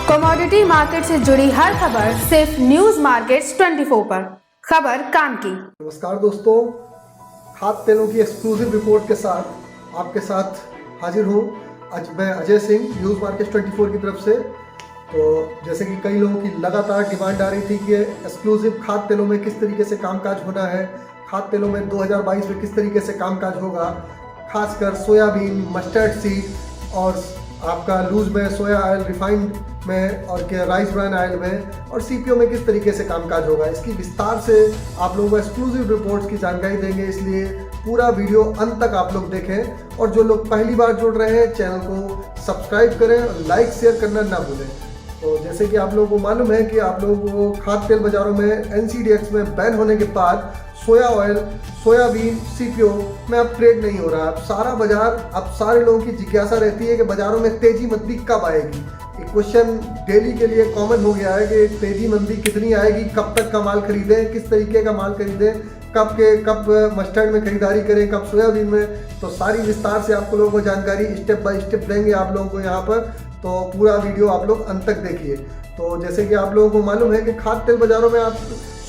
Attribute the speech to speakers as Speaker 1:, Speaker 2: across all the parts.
Speaker 1: Commodity market से जुड़ी हर खबर सिर्फ न्यूज मार्केट्स 24 पर। खबर काम की।
Speaker 2: नमस्कार दोस्तों, खाद्य तेलों की एक्सक्लूसिव रिपोर्ट के साथ आपके साथ हाजिर हूँ। आज मैं अजय सिंह, न्यूज़ मार्केट्स 24 की तरफ से। तो जैसे कि कई लोगों की लगातार डिमांड आ रही थी कि एक्सक्लूसिव खाद्य तेलों में किस तरीके से कामकाज होना है, खाद्य तेलों में 2022 में किस तरीके से कामकाज होगा, खासकर सोयाबीन, मस्टर्ड सीड और आपका लूज में सोया ऑयल, रिफाइंड में और क्या राइस ब्रान ऑयल में और सीपीओ में किस तरीके से कामकाज होगा, इसकी विस्तार से आप लोगों को एक्सक्लूसिव रिपोर्ट्स की जानकारी देंगे। इसलिए पूरा वीडियो अंत तक आप लोग देखें और जो लोग पहली बार जुड़ रहे हैं चैनल को सब्सक्राइब करें और लाइक शेयर करना ना भूलें। तो जैसे कि आप लोगों को मालूम है कि आप लोगों को खाद्य तेल बाज़ारों में एनसीडीएक्स में बैन होने के बाद सोया ऑयल, सोयाबीन, सीपीओ में अब ट्रेड नहीं हो रहा है। अब सारा बाजार, अब सारे लोगों की जिज्ञासा रहती है कि बाज़ारों में तेज़ी मंदी कब आएगी। एक क्वेश्चन डेली के लिए कॉमन हो गया है कि तेज़ी मंदी कितनी आएगी, कब तक का माल खरीदें, किस तरीके का माल खरीदें, कब मस्टर्ड में खरीदारी करें, कब सोयाबीन में। तो सारी विस्तार से आपको लोगों को जानकारी स्टेप बाय स्टेप देंगे आप लोगों को यहाँ पर। तो पूरा वीडियो आप लोग अंत तक देखिए। तो जैसे कि आप लोगों को मालूम है कि खाद्य तेल बाज़ारों में आप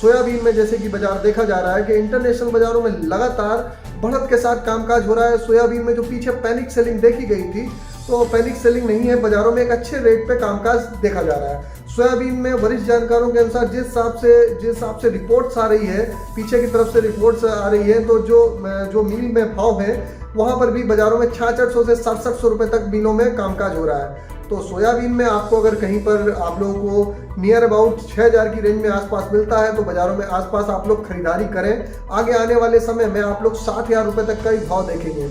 Speaker 2: सोयाबीन में जैसे कि बाजार देखा जा रहा है कि इंटरनेशनल बाज़ारों में लगातार बढ़त के साथ कामकाज हो रहा है। सोयाबीन में जो पीछे पैनिक सेलिंग देखी गई थी, तो पैनिक सेलिंग नहीं है, बाज़ारों में एक अच्छे रेट पे कामकाज देखा जा रहा है। सोयाबीन में वरिष्ठ जानकारों के अनुसार जिस हिसाब से रिपोर्ट्स आ रही है, पीछे की तरफ से रिपोर्ट्स आ रही है, तो जो मिल में भाव है वहाँ पर भी बाज़ारों में 6600 से 6700 रुपये तक मिलों में कामकाज हो रहा है। तो सोयाबीन में आपको अगर कहीं पर आप लोगों को नियर अबाउट 6000 की रेंज में आसपास मिलता है तो बाज़ारों में आसपास आप लोग खरीदारी करें। आगे आने वाले समय में आप लोग 60,000 रुपये तक का ही भाव देखेंगे।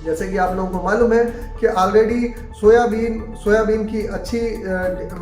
Speaker 2: जैसे कि आप लोगों को मालूम है कि ऑलरेडी सोयाबीन की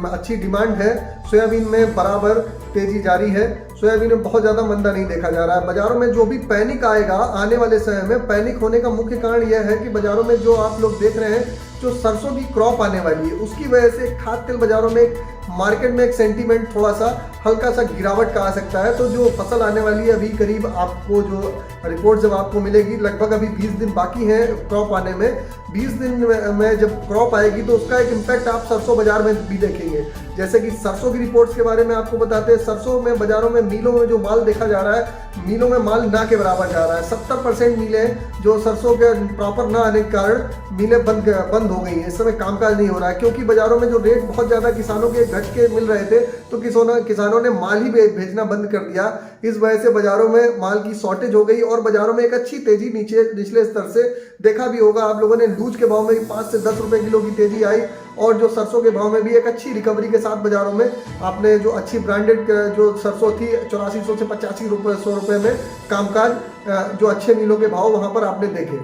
Speaker 2: अच्छी डिमांड है। सोयाबीन में बराबर तेज़ी जारी है। सोयाबीन में बहुत ज़्यादा मंदा नहीं देखा जा रहा है। बाज़ारों में जो भी पैनिक आएगा आने वाले समय में, पैनिक होने का मुख्य कारण यह है कि बाज़ारों में जो आप लोग देख रहे हैं, जो सरसों की क्रॉप आने वाली है, उसकी वजह से खाद्य तेल बाज़ारों में मार्केट में एक सेंटीमेंट थोड़ा सा हल्का सा गिरावट का आ सकता है। तो जो फसल आने वाली है अभी करीब आपको जो रिपोर्ट जब आपको मिलेगी, लगभग अभी 20 दिन बाकी हैं क्रॉप आने में। 20 दिन में जब क्रॉप आएगी तो उसका एक इम्पैक्ट आप सरसों बाजार में भी देखेंगे। जैसे कि सरसों की रिपोर्ट्स के बारे में आपको बताते हैं, सरसों में बाज़ारों में मिलों में जो माल देखा जा रहा है, मिलों में माल ना के बराबर जा रहा है। 70% मिलें जो सरसों के प्रॉपर ना आने के कारण मिलें बंद हो गई हैं। इस समय कामकाज नहीं हो रहा है क्योंकि बाज़ारों में जो रेट बहुत ज़्यादा किसानों के घट के मिल रहे थे, तो किसानों ने माल ही भेजना बंद कर दिया। इस वजह से बाज़ारों में माल की शॉर्टेज हो गई और बाज़ारों में एक अच्छी तेज़ी निचले स्तर से देखा भी होगा आप लोगों ने। लूज के भाव में 5 से 10 रुपये किलो की तेज़ी आई और जो सरसों के भाव में भी एक अच्छी रिकवरी के साथ बाज़ारों में आपने जो अच्छी ब्रांडेड जो सरसों थी 8400 से 8500 रुपये में कामकाज, जो अच्छे मिलों के भाव वहाँ पर आपने देखे।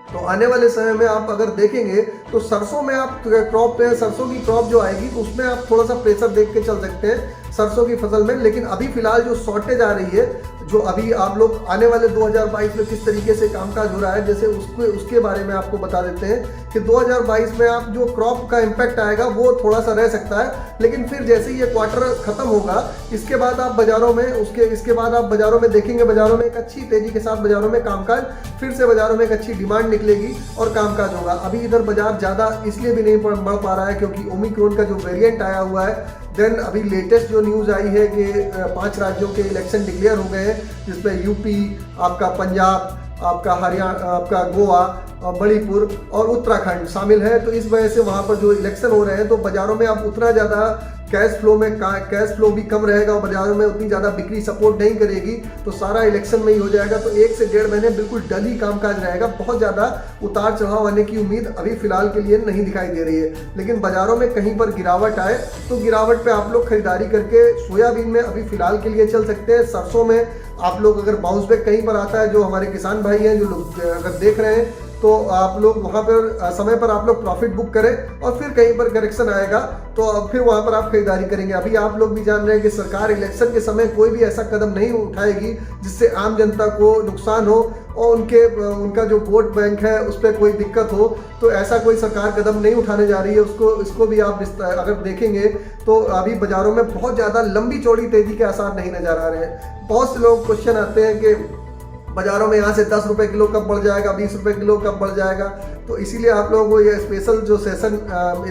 Speaker 2: तो आने वाले समय में आप अगर देखेंगे तो सरसों में आप सरसों की क्रॉप जो आएगी तो उसमें आप थोड़ा सा प्रेशर देख के चल सकते हैं सरसों की फसल में। लेकिन अभी फिलहाल जो शॉर्टेज आ रही है, जो अभी आप लोग आने वाले 2022 में किस तरीके से कामकाज हो रहा है, जैसे उसके बारे में आपको बता देते हैं कि 2022 में आप जो क्रॉप का इम्पैक्ट आएगा वो थोड़ा सा रह सकता है। लेकिन फिर जैसे ही ये क्वार्टर खत्म होगा, इसके बाद आप बाज़ारों में देखेंगे, बाज़ारों में एक अच्छी तेज़ी के साथ बाज़ारों में कामकाज, फिर से बाज़ारों में एक अच्छी डिमांड निकलेगी और कामकाज होगा। अभी इधर बाज़ार ज़्यादा इसलिए भी नहीं बढ़ पा रहा है क्योंकि ओमिक्रॉन का जो वेरिएंट आया हुआ है। देन अभी लेटेस्ट जो न्यूज़ आई है कि 5 राज्यों के इलेक्शन डिक्लेयर हो गए हैं, जिसमें यूपी, आपका पंजाब, आपका हरियाणा, आपका गोवा, मणिपुर और उत्तराखंड शामिल है। तो इस वजह से वहाँ पर जो इलेक्शन हो रहे हैं तो बाज़ारों में आप उतना ज़्यादा कैश फ्लो भी कम रहेगा और बाज़ारों में उतनी ज़्यादा बिक्री सपोर्ट नहीं करेगी। तो सारा इलेक्शन में ही हो जाएगा। तो 1 से 1.5 महीने बिल्कुल डल ही कामकाज रहेगा। बहुत ज़्यादा उतार चढ़ाव आने की उम्मीद अभी फिलहाल के लिए नहीं दिखाई दे रही है। लेकिन बाज़ारों में कहीं पर गिरावट आए तो गिरावट पे आप लोग खरीदारी करके सोयाबीन में अभी फिलहाल के लिए चल सकते हैं। सरसों में आप लोग अगर बाउंस बैक कहीं पर आता है, जो हमारे किसान भाई हैं, जो लोग अगर देख रहे हैं, तो आप लोग वहाँ पर समय पर आप लोग प्रॉफिट बुक करें और फिर कहीं पर करेक्शन आएगा तो फिर वहाँ पर आप खरीदारी करेंगे। अभी आप लोग भी जान रहे हैं कि सरकार इलेक्शन के समय कोई भी ऐसा कदम नहीं उठाएगी जिससे आम जनता को नुकसान हो और उनका जो वोट बैंक है उस पर कोई दिक्कत हो। तो ऐसा कोई सरकार कदम नहीं उठाने जा रही है। इसको भी आप अगर देखेंगे तो अभी बाज़ारों में बहुत ज़्यादा लंबी चौड़ी तेज़ी के आसार नहीं नजर आ रहे हैं। बहुत से लोग क्वेश्चन आते हैं कि बाज़ारों में यहाँ से 10 रुपये किलो कब बढ़ जाएगा, 20 रुपये किलो कब बढ़ जाएगा। तो इसीलिए आप लोगों को ये स्पेशल जो सेशन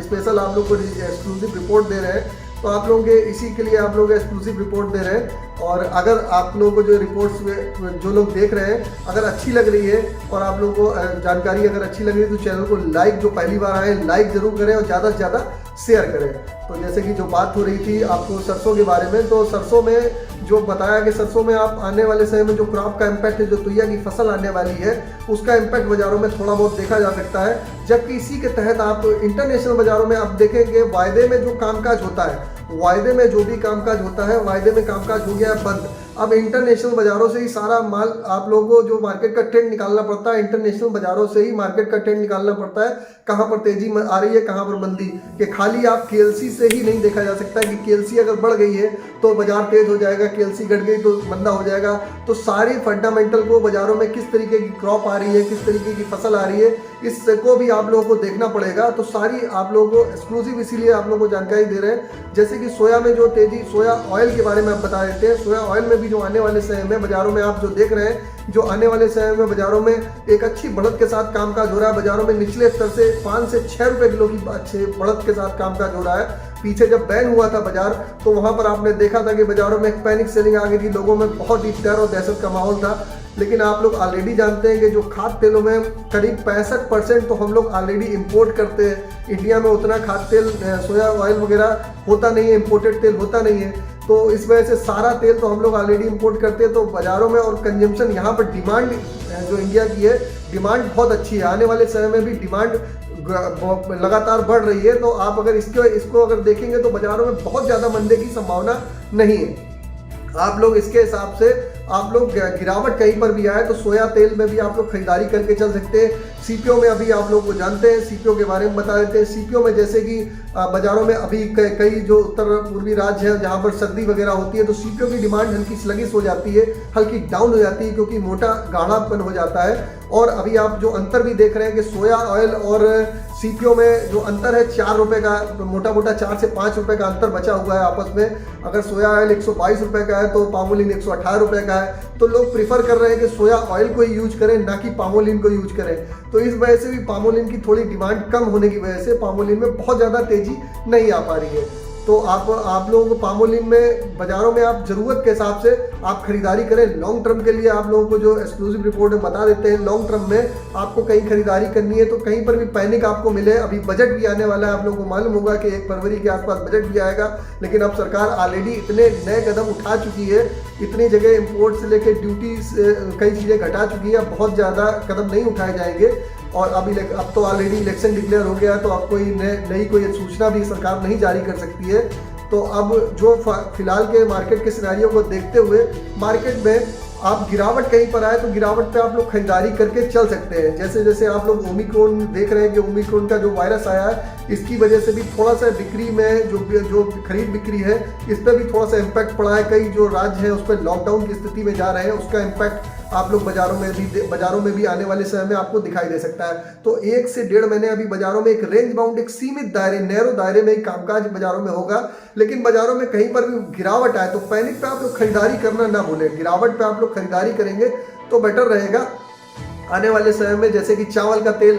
Speaker 2: स्पेशल आप लोग को एक्सक्लूसिव रिपोर्ट दे रहे हैं। तो आप लोगों के इसी के लिए आप लोग एक्सक्लूसिव रिपोर्ट दे रहे हैं। और अगर आप लोगों को जो रिपोर्ट्स जो लोग देख रहे हैं अगर अच्छी लग रही है और आप लोगों को जानकारी अगर अच्छी लग रही है तो चैनल को लाइक, जो पहली बार आए लाइक ज़रूर करें और ज़्यादा से ज़्यादा शेयर करें। तो जैसे कि जो बात हो रही थी आपको सरसों के बारे में, तो सरसों में जो बताया कि सरसों में आप आने वाले समय में जो क्रॉप का इम्पैक्ट है, जो तुइया की फसल आने वाली है उसका इम्पैक्ट बाज़ारों में थोड़ा बहुत देखा जा सकता है। जबकि इसी के तहत आप इंटरनेशनल बाज़ारों में आप देखेंगे वायदे में जो कामकाज होता है, वायदे में जो भी कामकाज होता है, वायदे में कामकाज हो गया है बंद। अब इंटरनेशनल बाज़ारों से ही सारा माल आप लोगों को जो मार्केट का ट्रेंड निकालना पड़ता है, इंटरनेशनल बाज़ारों से ही मार्केट का ट्रेंड निकालना पड़ता है, कहाँ पर तेज़ी आ रही है, कहाँ पर मंदी। कि खाली आप केएलसी से ही नहीं देखा जा सकता है कि केएलसी अगर बढ़ गई है तो बाज़ार तेज़ हो जाएगा, केएलसी घट गई तो मंदा हो जाएगा। तो सारी फंडामेंटल को बाज़ारों में किस तरीके की क्रॉप आ रही है, किस तरीके की फसल आ रही है, इसको भी आप लोगों को देखना पड़ेगा। तो सारी आप लोगों को एक्सक्लूसिव इसीलिए आप लोगों को जानकारी दे रहे हैं। जैसे कि सोया में जो तेज़ी, सोया ऑयल के बारे में आप बता देते हैं। सोया ऑयल में भी जो आने वाले समय में बाज़ारों में आप जो देख रहे हैं, जो आने वाले समय में बाज़ारों में एक अच्छी बढ़त के साथ कामकाज हो रहा है। बाज़ारों में निचले स्तर से 5 से 6 रुपये किलो की अच्छे बढ़त के साथ कामकाज हो रहा है। पीछे जब बैन हुआ था बाजार तो वहाँ पर आपने देखा था कि बाज़ारों में एक पैनिक सेलिंग आ गई थी, लोगों में बहुत ही डर और दहशत का माहौल था। लेकिन आप लोग ऑलरेडी जानते हैं कि जो खाद्य तेलों में करीब 65% तो हम लोग ऑलरेडी इंपोर्ट करते हैं। इंडिया में उतना खाद्य तेल, सोया ऑयल वगैरह होता नहीं है, इंपोर्टेड तेल होता नहीं है। तो इस वजह से सारा तेल तो हम लोग ऑलरेडी इंपोर्ट करते हैं। तो बाज़ारों में और कंजम्पशन यहाँ पर डिमांड जो इंडिया की है, डिमांड बहुत अच्छी है। आने वाले समय में भी डिमांड लगातार बढ़ रही है। तो आप अगर इसको अगर देखेंगे तो बाज़ारों में बहुत ज़्यादा मंदी की संभावना नहीं है। आप लोग इसके हिसाब से आप लोग गिरावट कहीं पर भी आए तो सोया तेल में भी आप लोग खरीदारी करके चल सकते हैं। सीपीओ में अभी आप लोग को जानते हैं, सीपीओ के बारे में बता देते हैं। सीपीओ में जैसे कि बाज़ारों में अभी कई जो उत्तर पूर्वी राज्य हैं जहाँ पर सर्दी वगैरह होती है तो सीपीओ की डिमांड हल्की स्लगिश हो जाती है, हल्की डाउन हो जाती है क्योंकि मोटा गाढ़ापन हो जाता है। और अभी आप जो अंतर भी देख रहे हैं कि सोया ऑयल और सीपीओ में जो अंतर है 4 रुपये का, मोटा 4 से 5 रुपये का अंतर बचा हुआ है आपस में। अगर सोया ऑयल 122 रुपये का है तो पामोलिन 118 रुपये का है। तो लोग प्रीफर कर रहे हैं कि सोया ऑयल को ही यूज करें, ना कि पामोलिन को यूज करें। तो इस वजह से भी पामोलिन की थोड़ी डिमांड कम होने की वजह से पामोलिन में बहुत ज़्यादा तेज़ी नहीं आ पा रही है। तो आप लोगों को पामोलिन में बाज़ारों में आप ज़रूरत के हिसाब से आप खरीदारी करें। लॉन्ग टर्म के लिए आप लोगों को जो एक्सक्लूसिव रिपोर्ट में बता देते हैं, लॉन्ग टर्म में आपको कहीं खरीदारी करनी है तो कहीं पर भी पैनिक आपको मिले। अभी बजट भी आने वाला है, आप लोगों को मालूम होगा कि 1 फरवरी के आसपास बजट भी आएगा। लेकिन अब सरकार ऑलरेडी इतने नए कदम उठा चुकी है, इतनी जगह इम्पोर्ट से लेकर ड्यूटी कई चीज़ें घटा चुकी है। बहुत ज़्यादा कदम नहीं उठाए जाएंगे। और अब तो ऑलरेडी इलेक्शन डिक्लेयर हो गया तो अब कोई नई कोई सूचना भी सरकार नहीं जारी कर सकती है। तो अब जो फिलहाल के मार्केट के सिनेरियो को देखते हुए मार्केट में आप गिरावट कहीं पर आए तो गिरावट पे आप लोग खरीदारी करके चल सकते हैं। जैसे जैसे आप लोग ओमिक्रॉन देख रहे हैं कि ओमिक्रॉन का जो वायरस आया है इसकी वजह से भी थोड़ा सा बिक्री में जो खरीद बिक्री है इस पर भी थोड़ा सा इम्पैक्ट पड़ा है। कई जो राज्य हैं उस पर लॉकडाउन की स्थिति में जा रहे हैं, उसका इम्पैक्ट आप लोग बाज़ारों में भी आने वाले समय में आपको दिखाई दे सकता है। तो 1 से 1.5 महीने अभी बाज़ारों में एक रेंज बाउंड, एक सीमित दायरे, नैरो दायरे में कामकाज बाज़ारों में होगा। लेकिन बाज़ारों में कहीं पर भी गिरावट आए तो पैनिक पे आप लोग खरीदारी करना ना भूलें। गिरावट पे आप लोग खरीदारी करेंगे तो बेटर रहेगा। आने वाले समय में जैसे कि चावल का तेल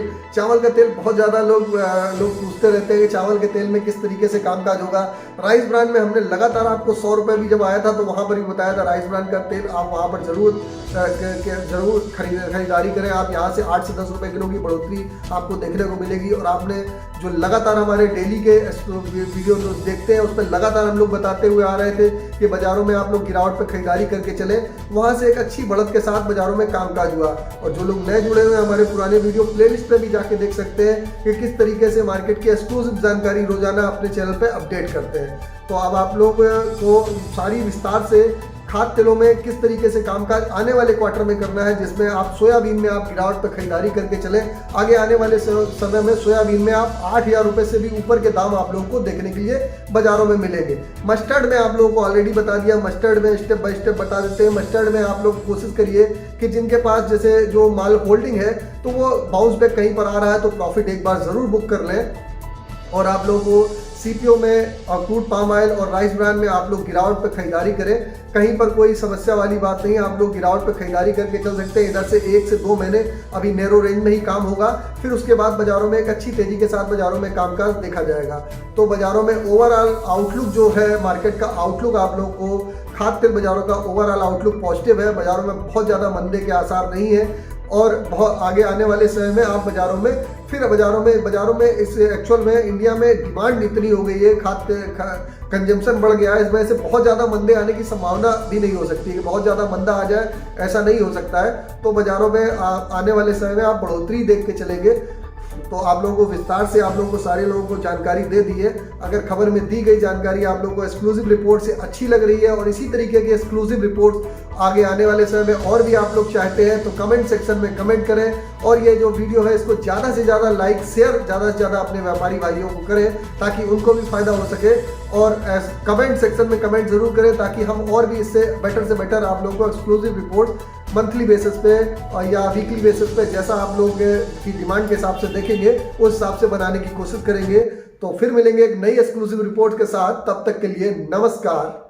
Speaker 2: बहुत ज़्यादा लोग पूछते रहते हैं कि चावल के तेल में किस तरीके से कामकाज होगा। राइस ब्रांड में हमने लगातार आपको 100 रुपये भी जब आया था तो वहाँ पर भी बताया था राइस ब्रांड का तेल आप वहाँ पर ज़रूर खरीदारी करें। आप यहाँ से 8 से 10 रुपये किलो की बढ़ोतरी आपको देखने को मिलेगी। और आपने जो लगातार हमारे डेली के वीडियो जो देखते हैं उस पर लगातार हम लोग बताते हुए आ रहे थे कि बाज़ारों में आप लोग गिरावट पर खरीदारी करके चलें। वहाँ से एक अच्छी बढ़त के साथ बाज़ारों में कामकाज हुआ। और जो लोग नए जुड़े हुए हैं हमारे पुराने वीडियो प्लेलिस्ट पे भी जाके देख सकते हैं कि किस तरीके से मार्केट की एक्सक्लूसिव जानकारी रोजाना अपने चैनल पे अपडेट करते हैं। तो अब आप लोग को सारी विस्तार से खाद्य तेलों में किस तरीके से कामकाज आने वाले क्वार्टर में करना है, जिसमें आप सोयाबीन में आप गिरावट पर खरीदारी करके चलें। आगे आने वाले समय में सोयाबीन में आप 8,000 रुपये से भी ऊपर के दाम आप लोगों को देखने के लिए बाज़ारों में मिलेंगे। मस्टर्ड में आप लोगों को ऑलरेडी बता दिया, मस्टर्ड में स्टेप बाय स्टेप बता देते हैं। मस्टर्ड में आप लोग कोशिश करिए कि जिनके पास जैसे जो माल होल्डिंग है तो वो बाउंस बैक कहीं पर आ रहा है तो प्रॉफिट एक बार ज़रूर बुक कर लें। और आप लोगों को सीपीओ में और क्रूड पाम ऑयल और राइस ब्रांड में आप लोग गिरावट पर खरीदारी करें। कहीं पर कोई समस्या वाली बात नहीं है, आप लोग गिरावट पर खरीदारी करके चल सकते हैं। इधर से 1 से 2 महीने अभी नैरो रेंज में ही काम होगा, फिर उसके बाद बाजारों में एक अच्छी तेजी के साथ बाजारों में कामकाज देखा जाएगा। तो बाजारों में ओवरऑल आउटलुक जो है, मार्केट का आउटलुक आप लोगों को खाद्य तेल बाजारों का ओवरऑल आउटलुक पॉजिटिव है। बाजारों में बहुत ज़्यादा मंदे के आसार नहीं है और बहुत आगे आने वाले समय में आप बाजारों में इस एक्चुअल में इंडिया में डिमांड इतनी हो गई है, खाद्य कंजम्पशन बढ़ गया है, इस वजह से बहुत ज़्यादा मंदे आने की संभावना भी नहीं हो सकती है कि बहुत ज़्यादा मंदा आ जाए, ऐसा नहीं हो सकता है। तो बाजारों में आने वाले समय में आप बढ़ोतरी देख के चलेंगे। तो आप लोगों को विस्तार से आप लोगों को सारे लोगों को जानकारी दे दी है। अगर खबर में दी गई जानकारी आप लोगों को एक्सक्लूसिव रिपोर्ट से अच्छी लग रही है और इसी तरीके की एक्सक्लूसिव रिपोर्ट आगे आने वाले समय में और भी आप लोग चाहते हैं तो कमेंट सेक्शन में कमेंट करें और ये जो वीडियो है इसको ज़्यादा से ज़्यादा लाइक शेयर ज़्यादा से ज़्यादा अपने व्यापारी भाइयों को करें ताकि उनको भी फायदा हो सके। और कमेंट सेक्शन में कमेंट जरूर करें ताकि हम और भी इससे बेटर से बेटर आप लोगों को एक्सक्लूसिव रिपोर्ट मंथली बेसिस पे या वीकली बेसिस पे जैसा आप लोगों की डिमांड के हिसाब से देखेंगे उस हिसाब से बनाने की कोशिश करेंगे। तो फिर मिलेंगे एक नई एक्सक्लूसिव रिपोर्ट के साथ, तब तक के लिए नमस्कार।